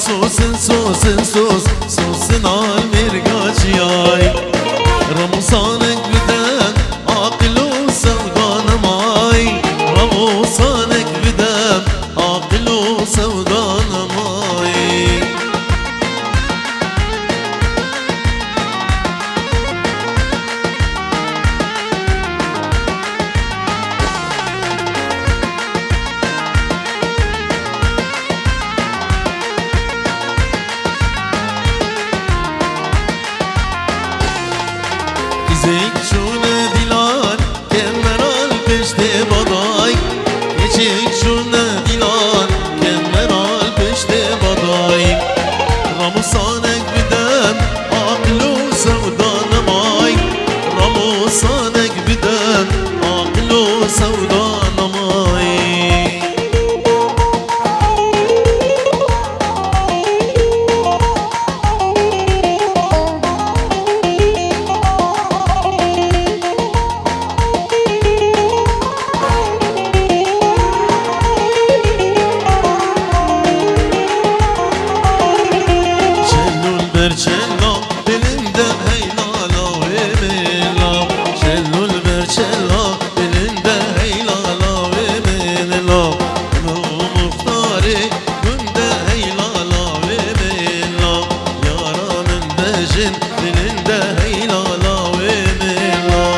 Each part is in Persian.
سوسن سوسن سوس سوسن المرقاجياي رمصانك بدان عاقل وسودان ماي رمصانك بدان عاقل وسودان ماي Zeyk şuna dilan kemeral peşte baday Geçik şuna dilan kemeral peşte baday Ramusanek bidem aklu sevdan may Ramusanek bidem aklu sevdan may Berçella belinde heylala ve mela Şellul berçella belinde heylala ve mela Muhtari günde heylala ve mela Yaranın bejin belinde heylala ve mela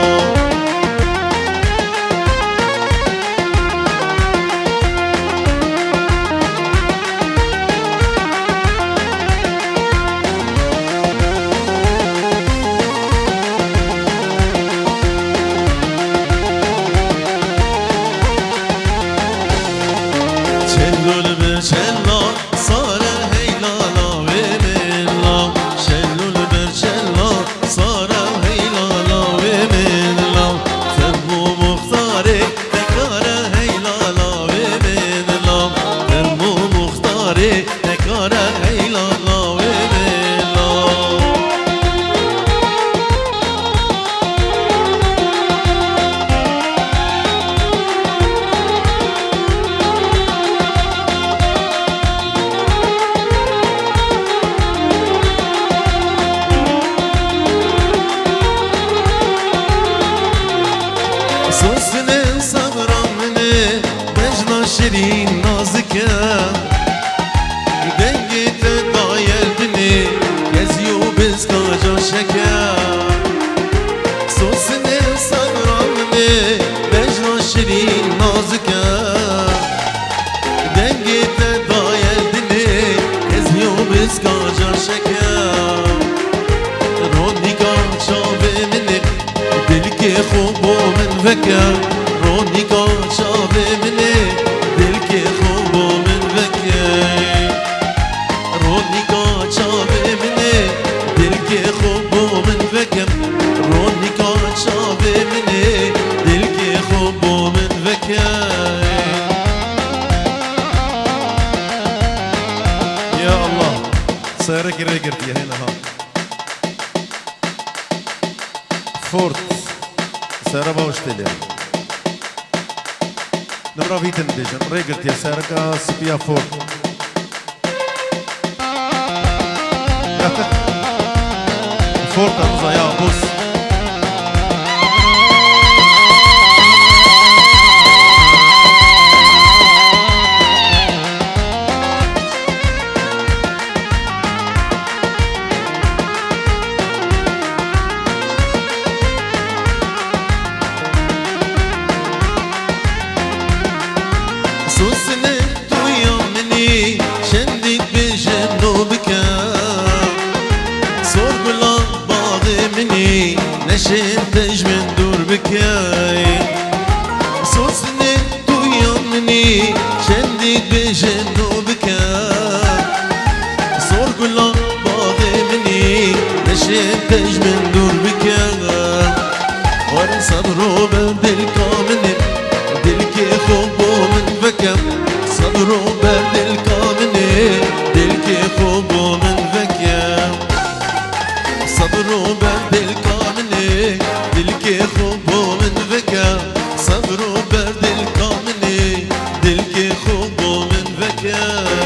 Şellul berçella sara heylala ve mella Şellul berçella sara heylala ve mella Fermu muhtari tekara heylala ve mella Fermu muhtari tekara heylala ve mella Sosne sabramne Mecna şirin nazike Dengite dayeldini Geziyo biz kaca şeker Sosne sabramne Mecna şirin nazike Dengite dayeldini Geziyo biz kaca şeker Ronika çavemini Dilki خوبو من فكر رونيكا شافي مني دلكي خوبو من فكر رونيكا شافي مني دلكي خوبو من فكر رونيكا شافي مني دلكي خوبو من فكر يا الله سيرك ريقرت يا هنا ها فورت سارة باوشتلي نمرة فيتن ديجن ريقلت يا سارة سبيا فور فورت أمزا يا بوس سوسنه تویا منی شندید بجنوبك سرگلا باغ منی نشندج من دور بكاي سوسنه تویا منی شندید بجنوبك سرگلا باغ منی نشندج من دور بكاي ورا صبرو بدل كامل دلكي خوبو من فكر صبرو بدل كامل دلكي خوبو من فكر صبرو بدل كامل دلكي خوبو من فكر صبرو بدل كامل دلكي خوبو من فكر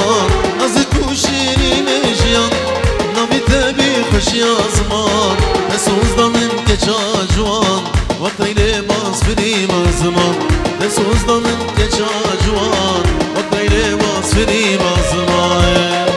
زمان از کوشین جیان ناوی تبی خوشی زمان دسوزدانم که چا جوان و تیره باز فریم زمان دسوزدانم که چا جوان و تیره باز فریم زمان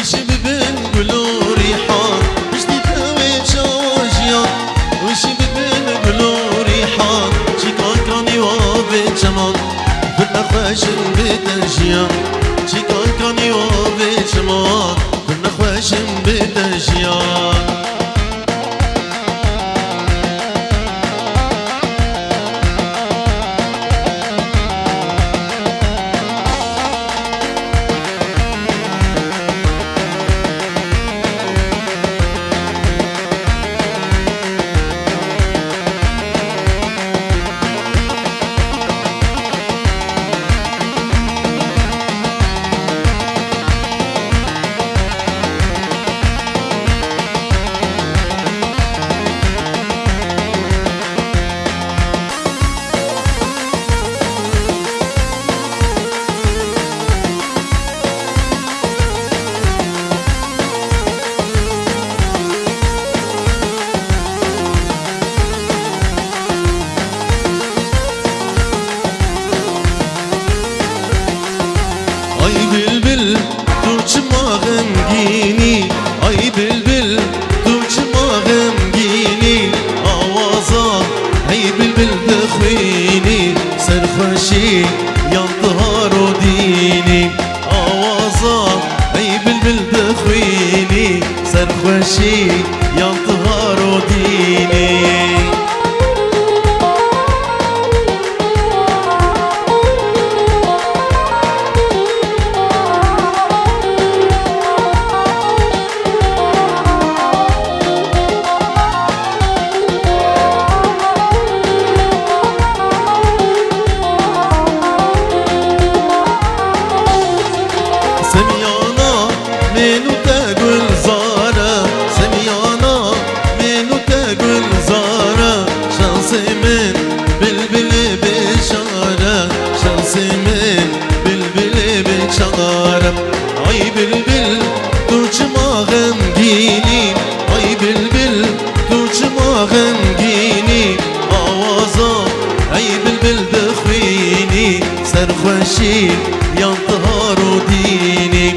وش ببن قلوري حان وش تتاوي شواجيان وش ببن قلوري حان شكان كاني وابي جمان بدنا خوشن بتجيان شكان كاني وابي جمان بدنا خوشن بتجيان بلبل دوچما غمگینی ay bülbül دوچما غمگینی آوازا ای بلبل دخوینی سرخوشی yantıhar o dini آوازا ای بلبل دخوینی سرخوشی yantıhar o dini سميانا منو تقول زارة سميانا منو تقول زارة شانسي من بلبل بشارة شانسي من بلبل بشارة ay bülbül دوچما غمگینی ay bülbül دوچما غمگینی آوازا ay bülbül دخوینی سرخوشی yantıhar o dini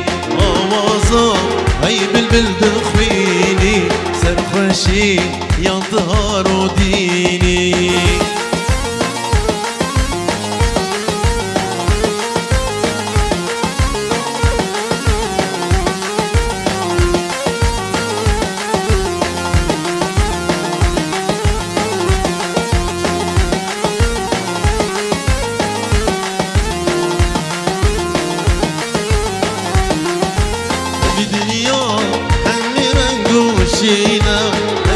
آوازا ای بلبل دخوینی سرخوشی yantıhar o dini شينا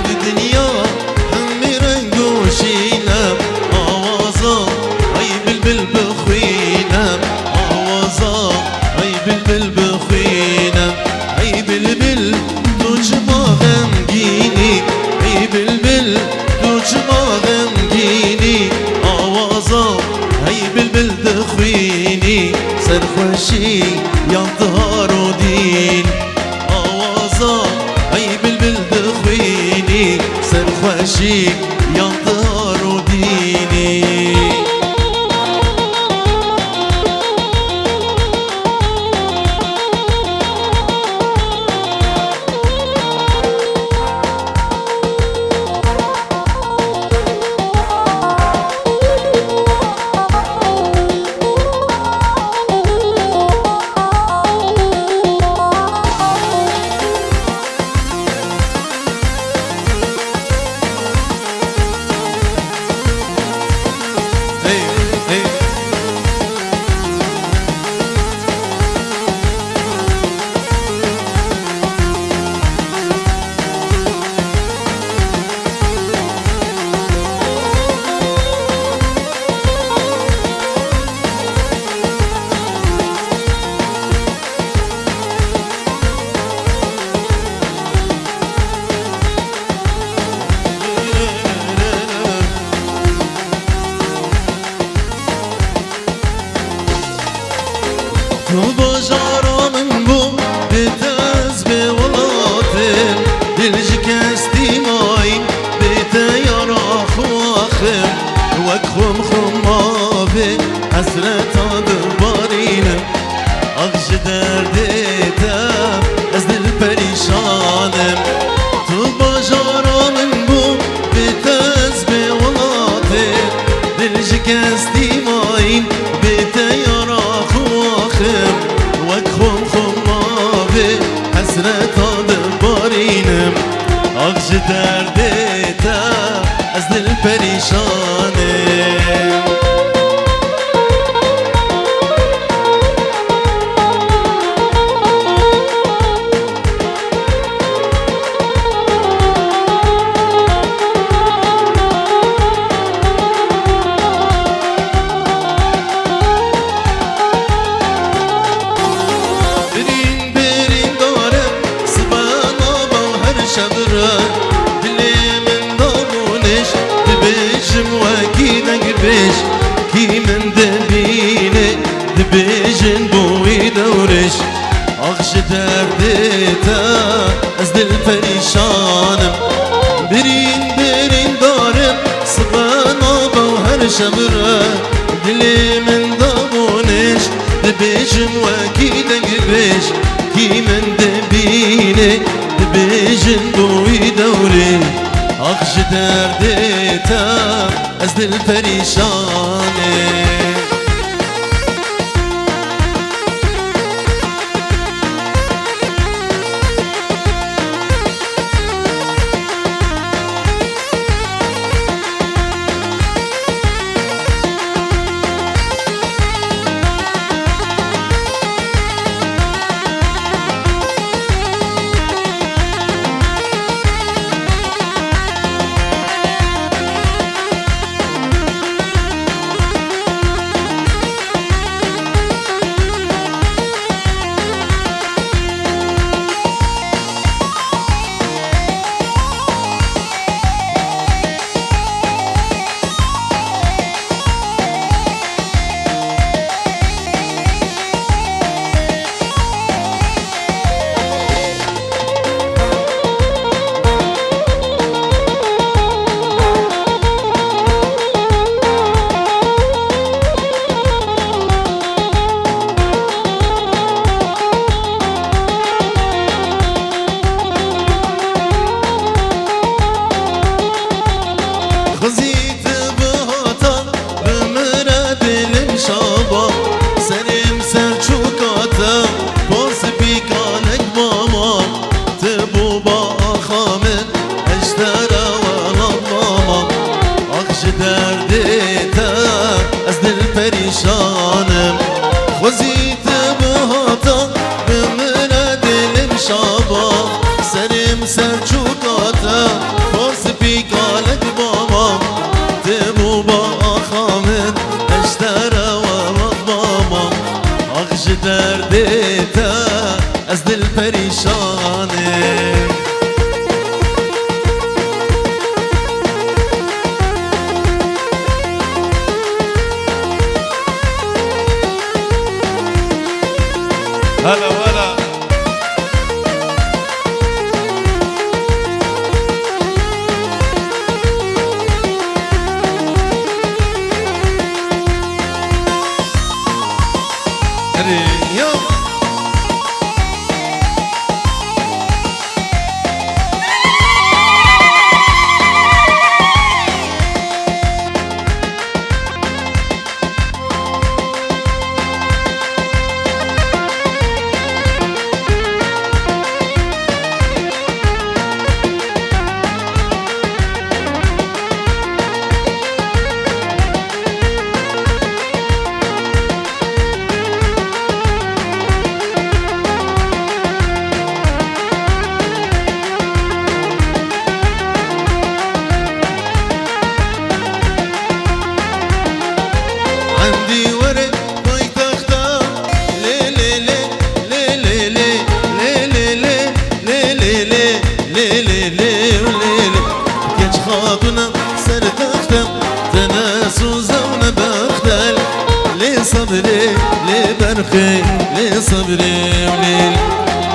بدنيا هم رنقو شينا آوازا اي بلبل بخوينا آوازا اي بلبل بخوينا اي بلبل دوچما غمگینی اي بلبل دوچما غمگینی آوازا اي بلبل دخوینی سرخوشی yantıhar o din آوازا ay bülbül dخوینی سرخوشی yantıhar o dini وكخم خمافي حسرة دبارينم أغش درديتا أزدل بريشانم تو بجارا من بو بتز بولاتي دل شكستي ماين بتيارا خواخم وكخم خمافي حسرة دبارينم أغش درديتا أزدل بريشانم بيش كي من دبيني دبيجن بوي دورش أغش درديتا أزدل فريشانم برين دارم صبانا بوهر شمرة دلي من دابونش دبيجن وكي دقبش كي من دبيني دبيجن بوي دورش أغش درديتا أزدل فريشاني خزيت بهاتا بمرا دلم شابا سرم سرچوكاتا باس بيكانك ماما تبو با خامن اشترا ولا ماما أخش درديتا أزدل فريشانم خزيت بهاتا بمرا دلم شابا سرم سرچوكاتا باس بيكانك ماما تبو با خامن اشترا ومضماما أغش درديتا أزدل فريشاني هلا ولا يوم عندي ورد بايتختا لي لي لي لي لي لي لي لي لي لي لي لي لي لي كيش خاطنا سر تختم تناسو زونا بختل لي صبري لي برخي لي صبري وليل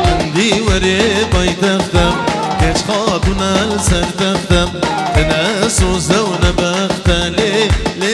عندي ورد بايتختا كيش خاطنا سر تختم تناسو زونا بختل لي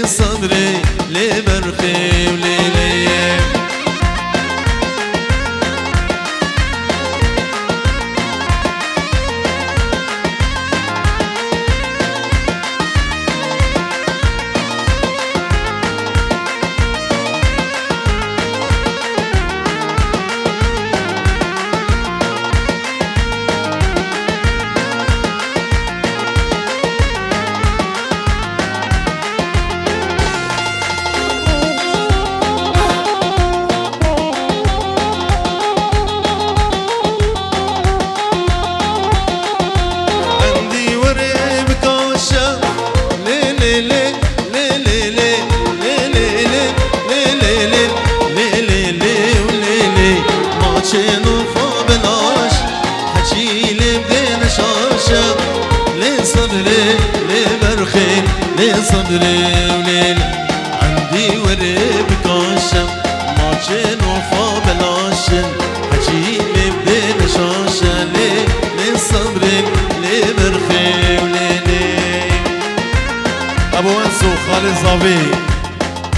صدري وليل عندي ورب كاشم ماچن وفا بلاشن حجيمي بدين شاشة لي صدري لي برخي وليلي ابو انسو خالد زاوي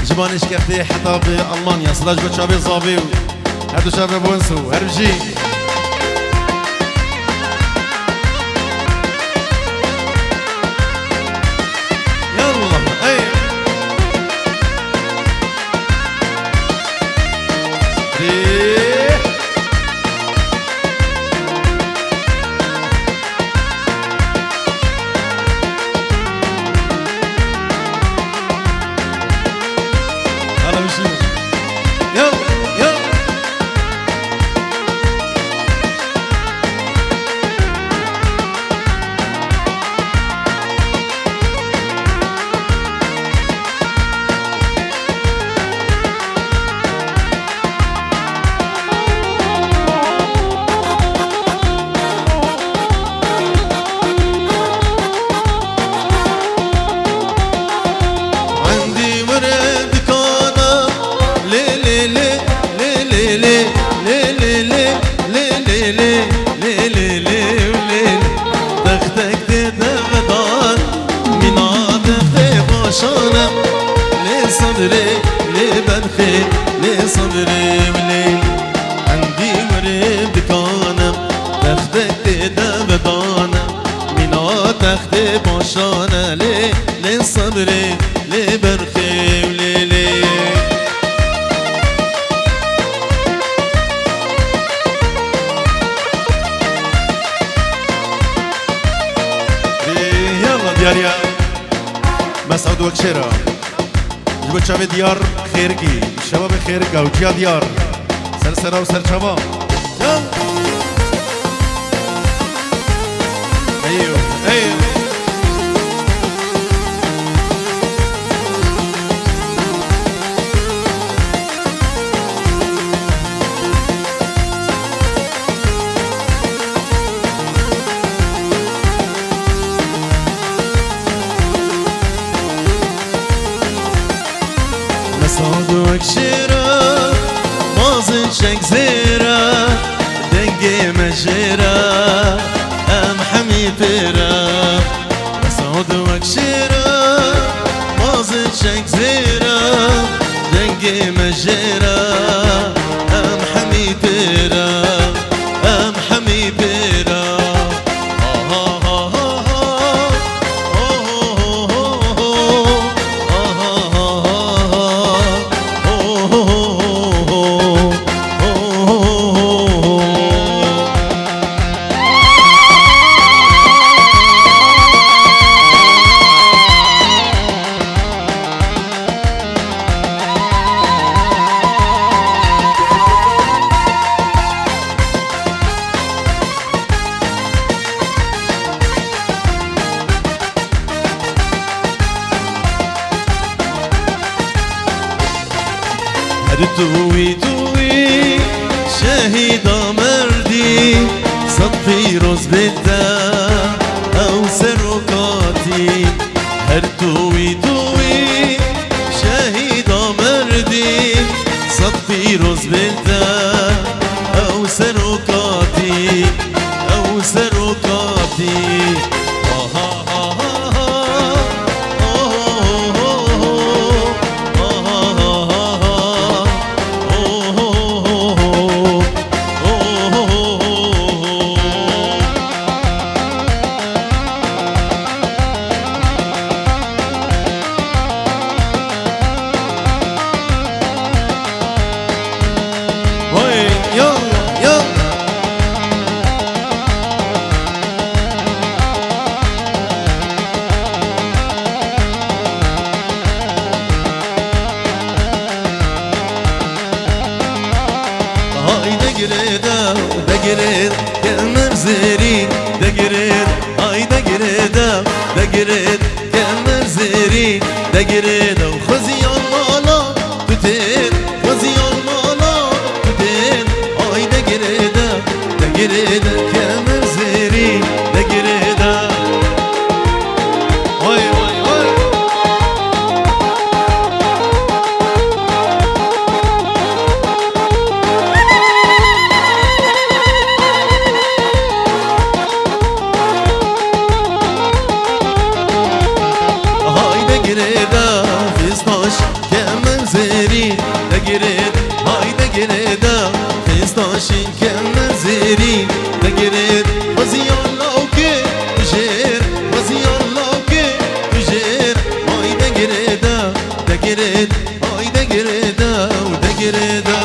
جبانش كفتي حتى بألمانيا صلاح قد شابي زاوي هادو شاب ابو انسو هربجي صدري لي بنخي لي صدري وليل عندي ورب دكانم تختك تدا بدانم منا تختي باشانه لي صدري لي بنخي وليلي يلا دياريا مسعود وكشيرة جبت شباب ديار خيركي شباب خيركا وجيا ديار سرسرة وسرشباب ايوه ايوه صادوك شيرا مازن شك زيرا دنقي مجيرا ام حميترا صادوك شيرا مازن شك زيرا دنقي مجيرا ام حميترا ام حميترا توي توي شهيد مردي صدفي روز بدا او سرقاتي هر توي توي شهيد مردي صدفي روز بدا او سرقاتي او سرقاتي دقريد كمر زيرين دقريد هاي دقريد دقريد كمر زيرين دقريد وخزي المالا تتين خزي المالا تتين هاي دقريد دقريد كمر زيرين دقريد واي واي واي ماشین کمر زیری دگرید وزیان لاوکه تجیر وزیان لاوکه تجیر های دگریده دگرید های دگریده و دگریده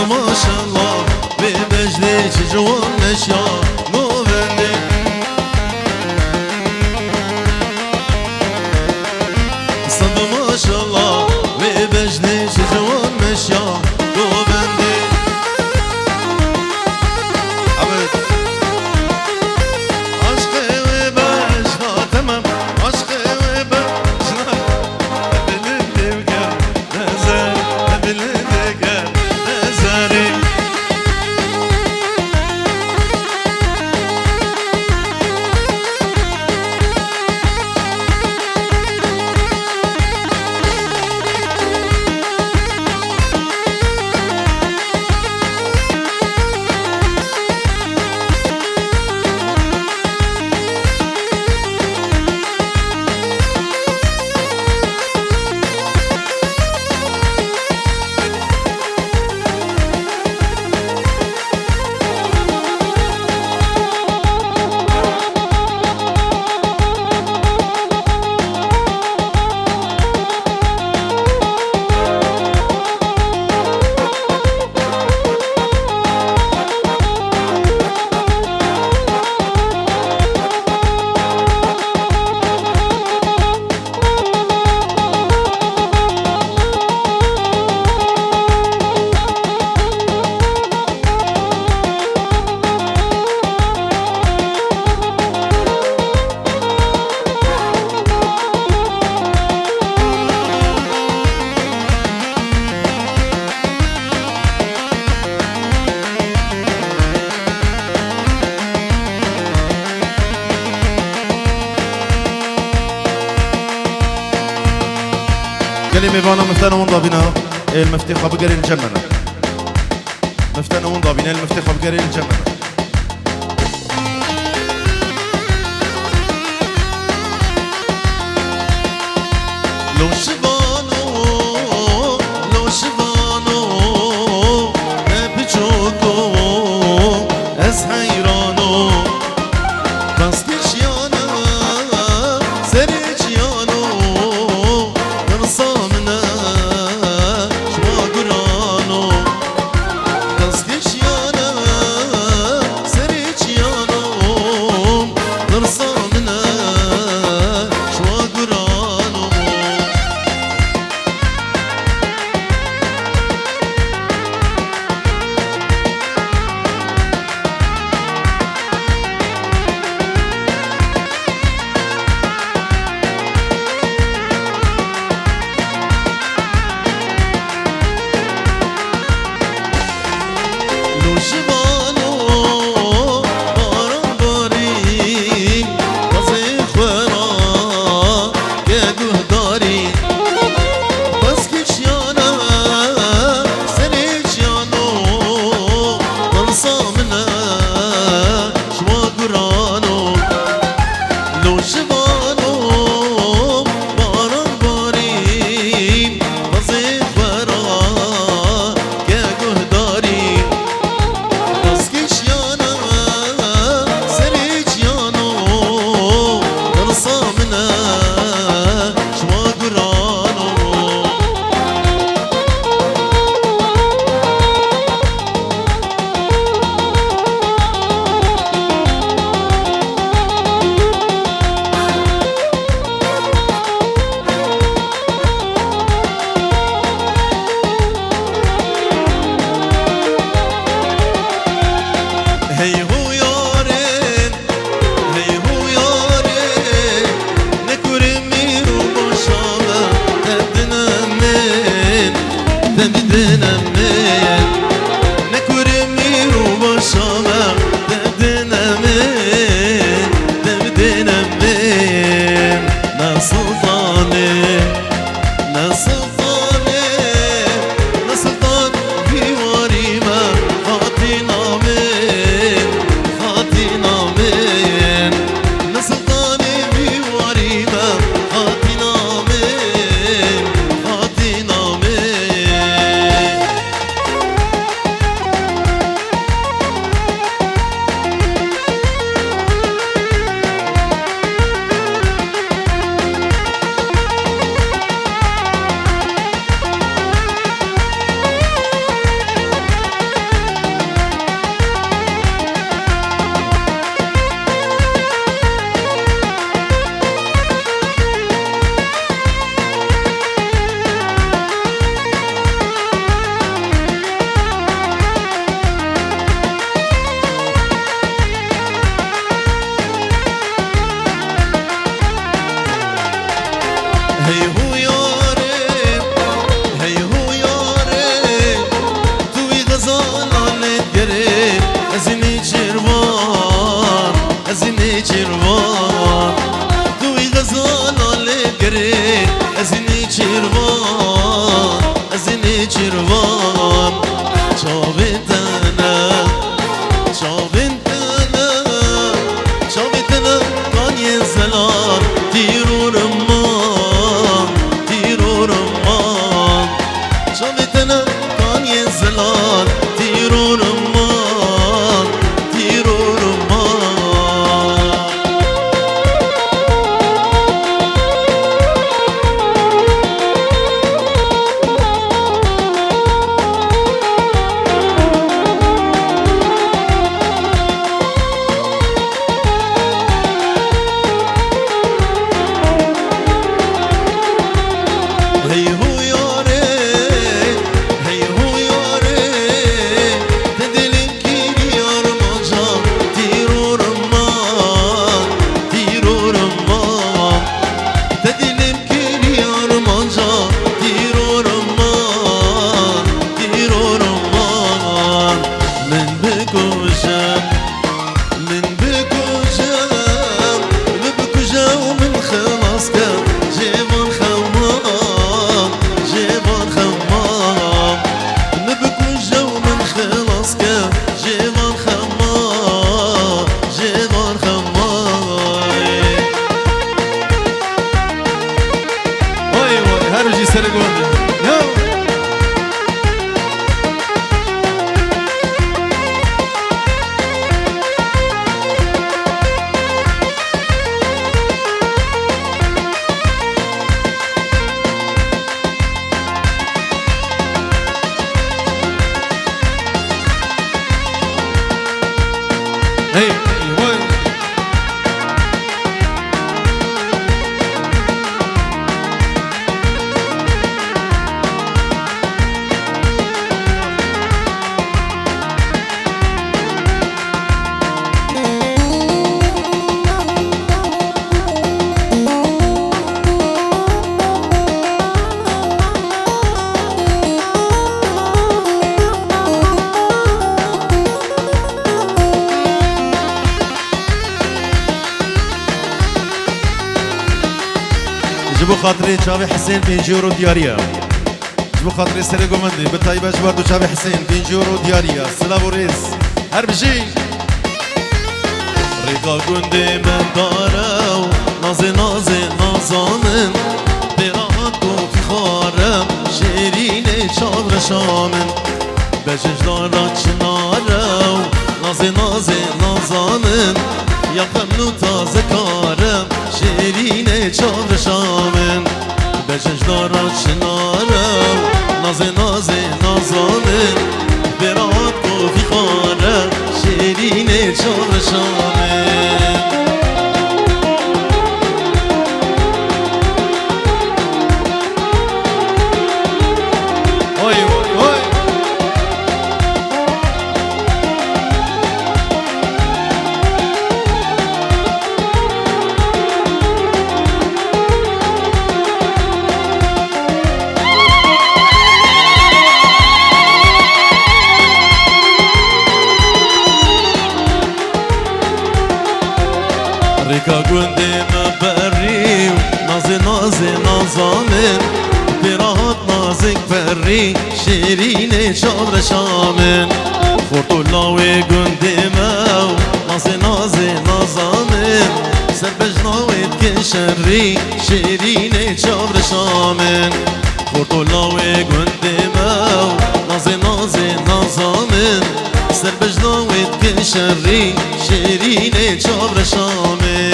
ما شاء الله ببجدك جوان نشيا نوبندي صد ما شاء الله ببجدك جوان نشيا نوبندي عبد عشقي وباش تمام عشقي وباش بلندك نزل بلندك قالي ميفانا مفتانا ونضابينا المفتيخة بقري الجمنة مفتانا ونضابينا المفتيخة بقري الجمنة لو شبانو لو شبانو بجوكو از حيرانو بس كشيانا سريجيانو نرصامنا شوا قرانو بس كشيانا سريجيانو نرصامنا شوا قرانو بدنا من نكو هی هو یاره هی هو یاره توی غزالانت گره از اینی چروان از اینی چروان توی غزالانت گره از اینی چروان از اینی چروان چاویدنه چاویدنه چاویدنه کانی زلال دیرو رمان دیرو رمان چاویدنه کانی زلال دیرو رمان دیرو رمان هی هو یاره هی هو یاره دلم کی یار ماجا دیرو رمان دیرو رمان دلم کی یار ماجا دیرو رمان دیرو رمان من بکوشم من بکوشم ومن خلاص کم جوان خمام جوان خمام نبكوشة ومن خلاص كم جوان خمام جوان خمام وای وای هرجی سر گنده Hey, what? جبو خاطري شافي حسين بنجورو دياريا جبو خاطري سري قومندي بالطيبة جبردو شافي حسين بنجورو دياريا سلام وريس هربجي ريقا قندي من دارو نازي نازي نازامن براهاتو في خارم شيريني شابر شامن بججدارا چنارو نازي نازي نازامن یقمنو تازه کارم شیرینه چار شامن بججدارا چنارم نازه نازه نازانم برات کوفی خارم شیرینه چار شامن ريكا قندي مبري نازي نازي نازامن براهات نازك بري شيريني شابر شامن خورتو لاوي قندي مو نازي نازي نازامن سربجناوي تكشري شيريني شابر شامن خورتو لاوي قندي مو نازي نازي نازامن سربجناوي تكشري شيريني شابر شامن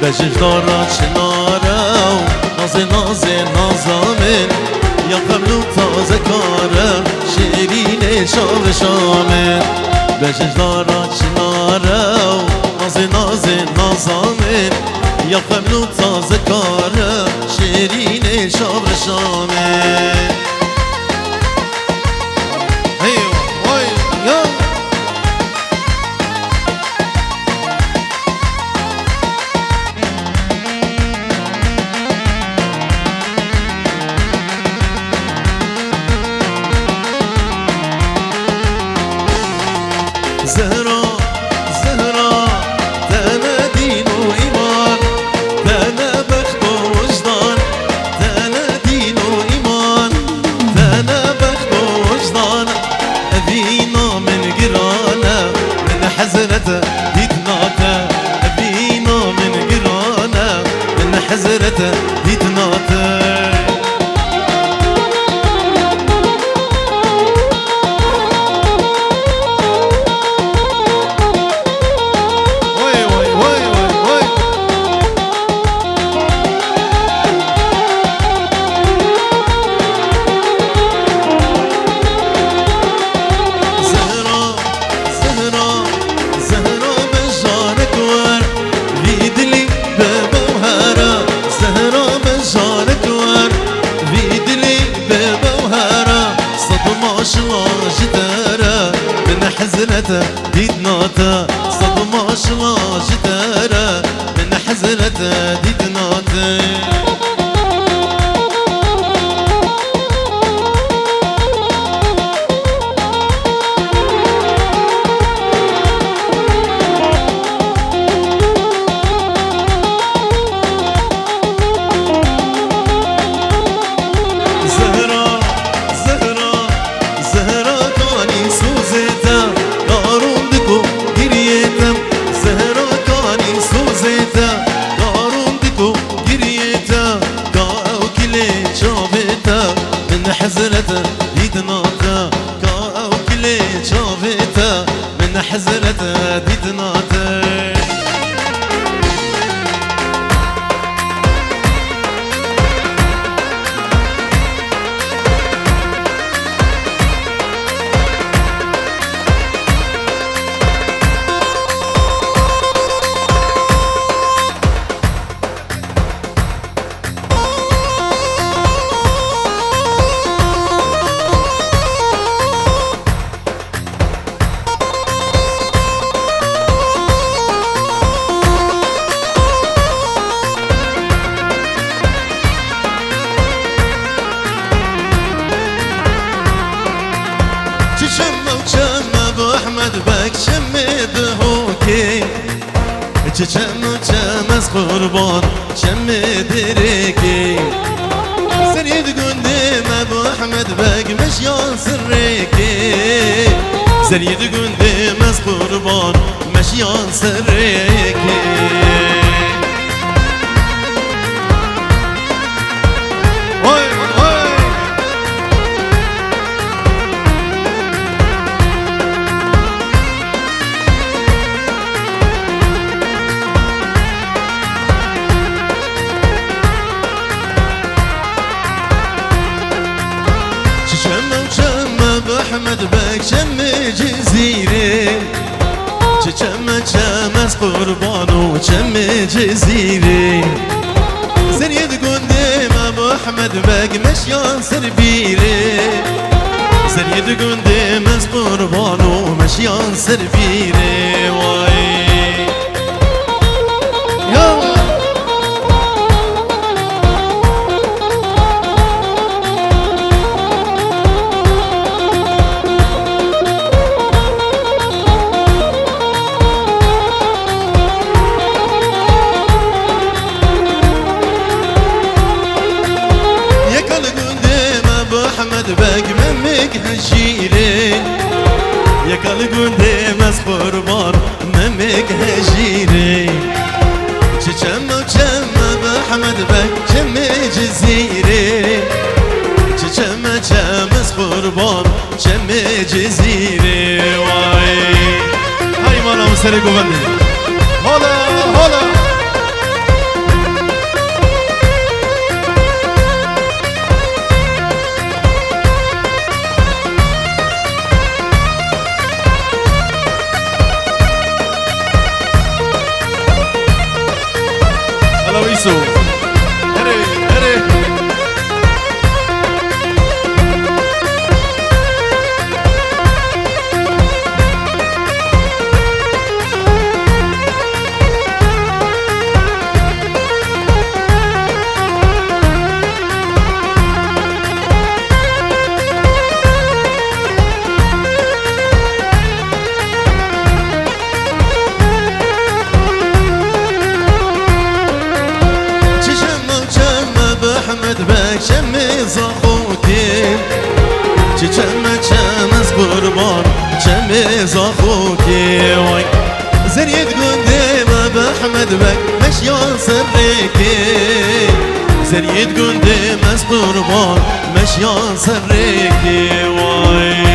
بجدارا شنارا نازي نازي نازامن يا قبل تازه کارم شیرین شام شامن بجدارا شنارا نازي نازي نازامن يا قبل تازه کارم شیرین شام شامن زهرا زهرا تانا دين وإيمان تانا بخت ووجدان تانا دين وإيمان تانا بخت ووجدان أبينا من قرانا من حزرته ديتناتا أبينا من قرانا من حزرته ديتناتا حزنته ديدناته صدمة شلا جداره من حزنته ديدناته حزنته ديدناته كاو كلي شافته من حزنته ديدناته چم و چم از قربان چم درکی سرید گنده مبو احمد بگ مشیان سرکی سرید گنده از قربان مشیان سرکی احمد بك شم جزيره چم چم از قربان و چم جزيره زريد قندم ابو احمد بك مشيان سربيره زريد قندم از قربان و مشيان سربيره واي بق ممك هجيري يا كل قندي مس قربان ممك هجيري چم چم بحمد بق چم جزيري چم چم مس قربان چم جزيري واي هاي مالا مسري قوندي هلا هلا ولا ويسو هري هري قربان شمس اخوكي وي زريد قديمة بأحمد بك مشيان سريكي زريد قديمة قربان مشيان سريكي وي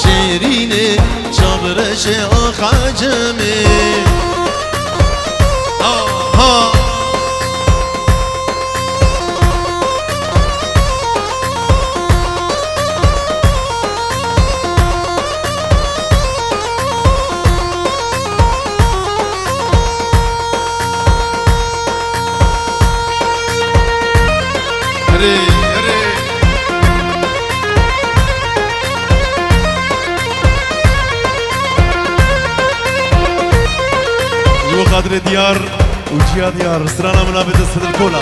شیرینه چابرش آخ عجمه آها خاطر ديار وجيا ديار سرانا منابت الصدر كولا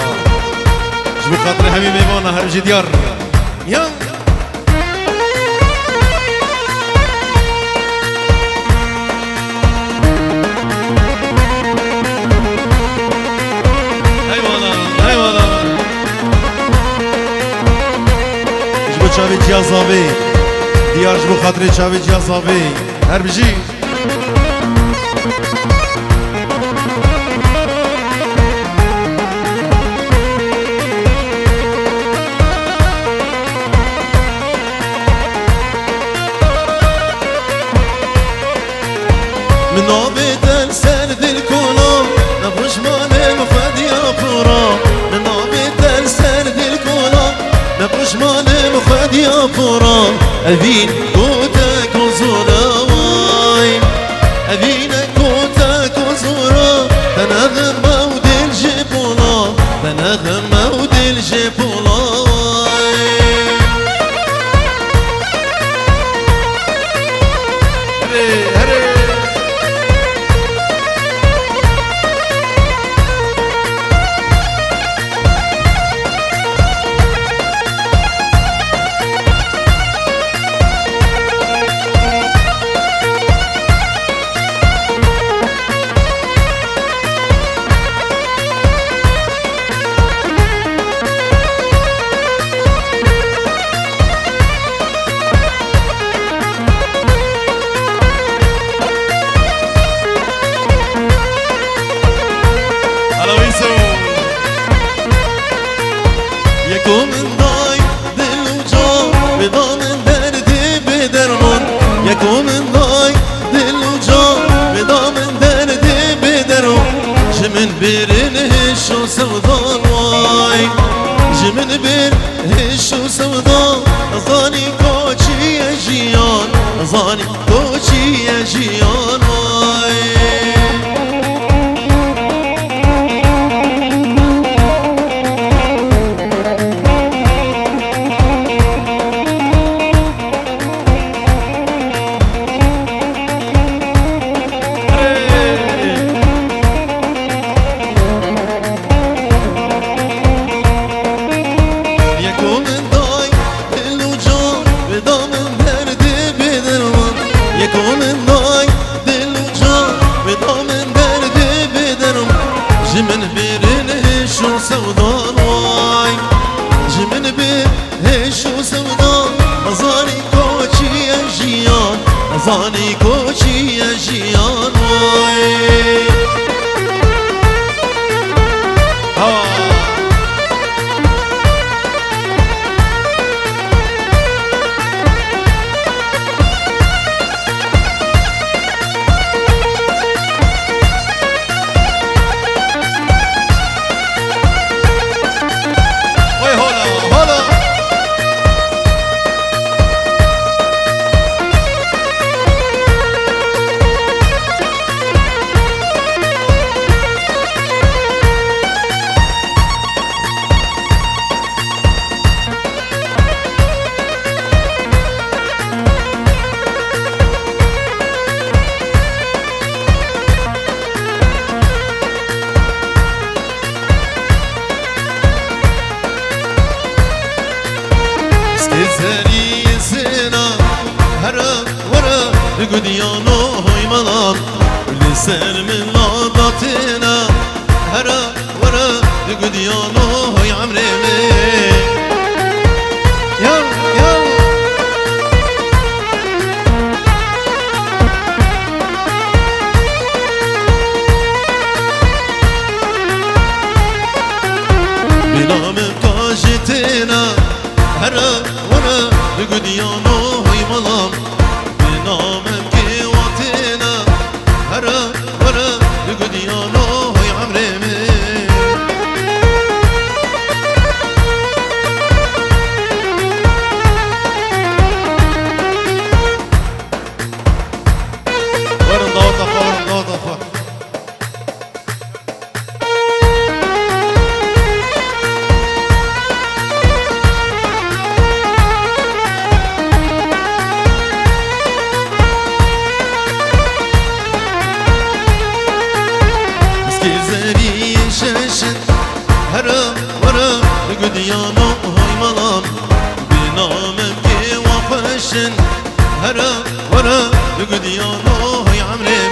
جبو خاطر همي ميمانا هرجي ديار يا هاي وانا جبو تشافي جيا صافي ديار جبو خاطر تشافي جيا صافي هربجي من نوبة السرد الكولوم نبوش مالي مخد يا فورا من نوبة السرد الكولوم نبوش مالي مخد يا فورا أبين قوتك وزورا واي أبينك قوتك وزورا تنغم مود الجبولا تنغم مود الجبولا بشو سودا أزاني كوشي يا جيان أزاني كوشي يا جيان واي زري سنا هرا ورا قديانو هاي ملام لسر من لاداتنا هرا ورا قديانو هاي عمري يا يا بنام كاجتنا هرا قديانو هاي ملام بنامم كي واتنا هرا ورا قديانو هاي عمري ورن ضوطفة هرا ورا قديانو هاي ملام بنامم كي وفشن هرا ورا قديانو هاي عمري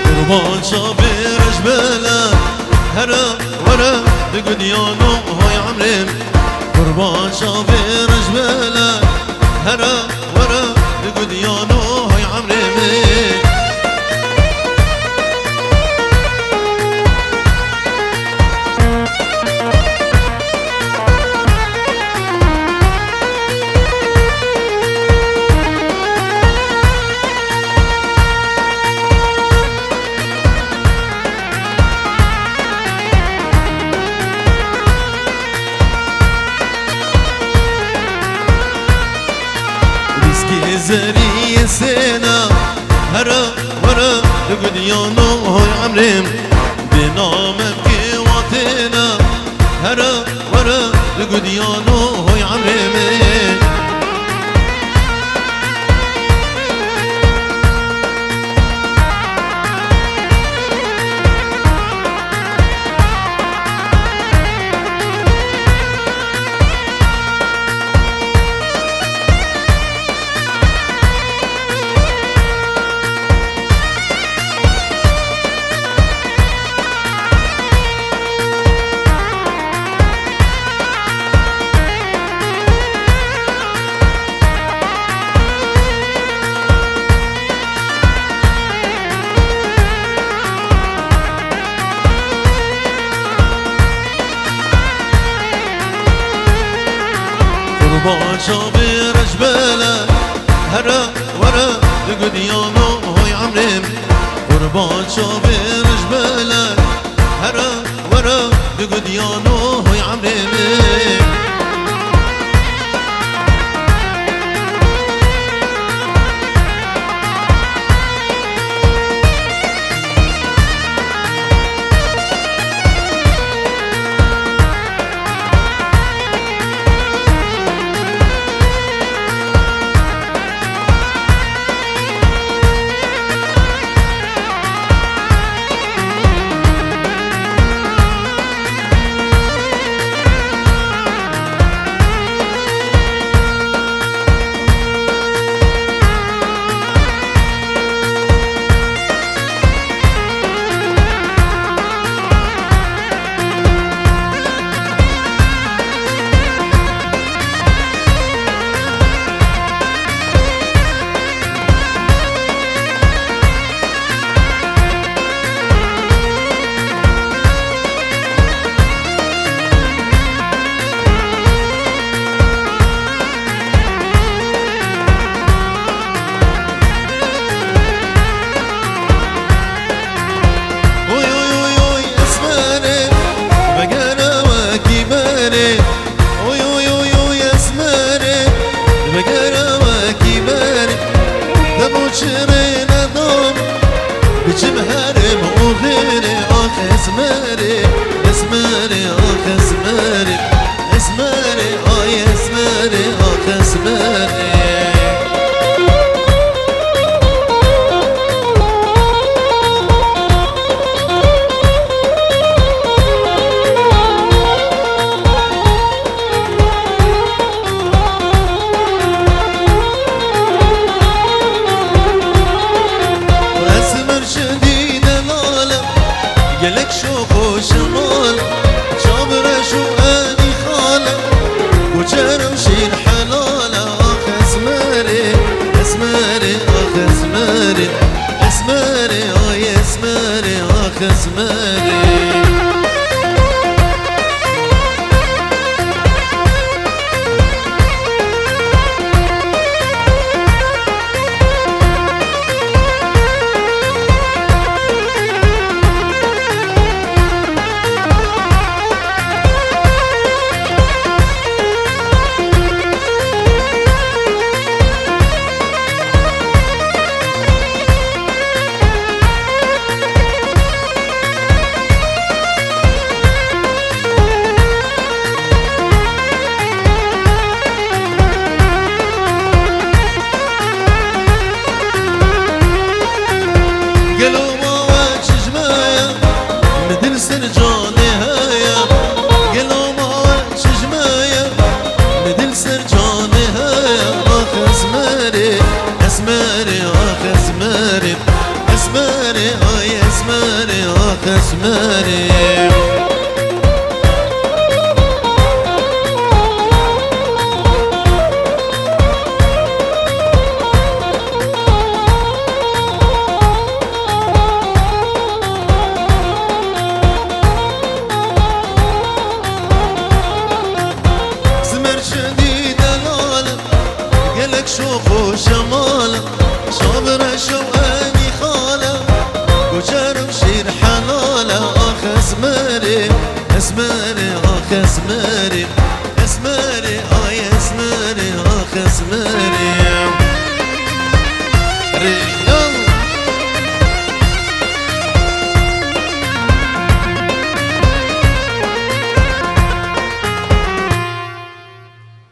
قربان شابرش بلا هرا ورا قديانو هاي عمري قربان شابرش بلا هرا ورا قديانو هاي عمري زري سنا هرا ورا قديانو هاي عمري بنامم كي واتنا هرا ورا قديانو هاي عمري قربان شابرش بلا هرا ورا قديانو هاي عمري قربان شابرش بلا هرا ورا قديانو هاي عمري اسمري اسمري اخ اسمري اسمري اي اسمري اخ اسمري قالك شوفوا شمال شابرة شو اني خالة وجرمشي الحلالة اخ اسمري اسمري اخ اسمري اسمري اي اسمري اخ اسمري قالوا ما وجه جماية مدن سرجاني هايا قالوا ما وجه جماية مدن سرجاني هايا اخ اسمري اسمري اخ اسمري اسمري اي اسمري اخ اسمري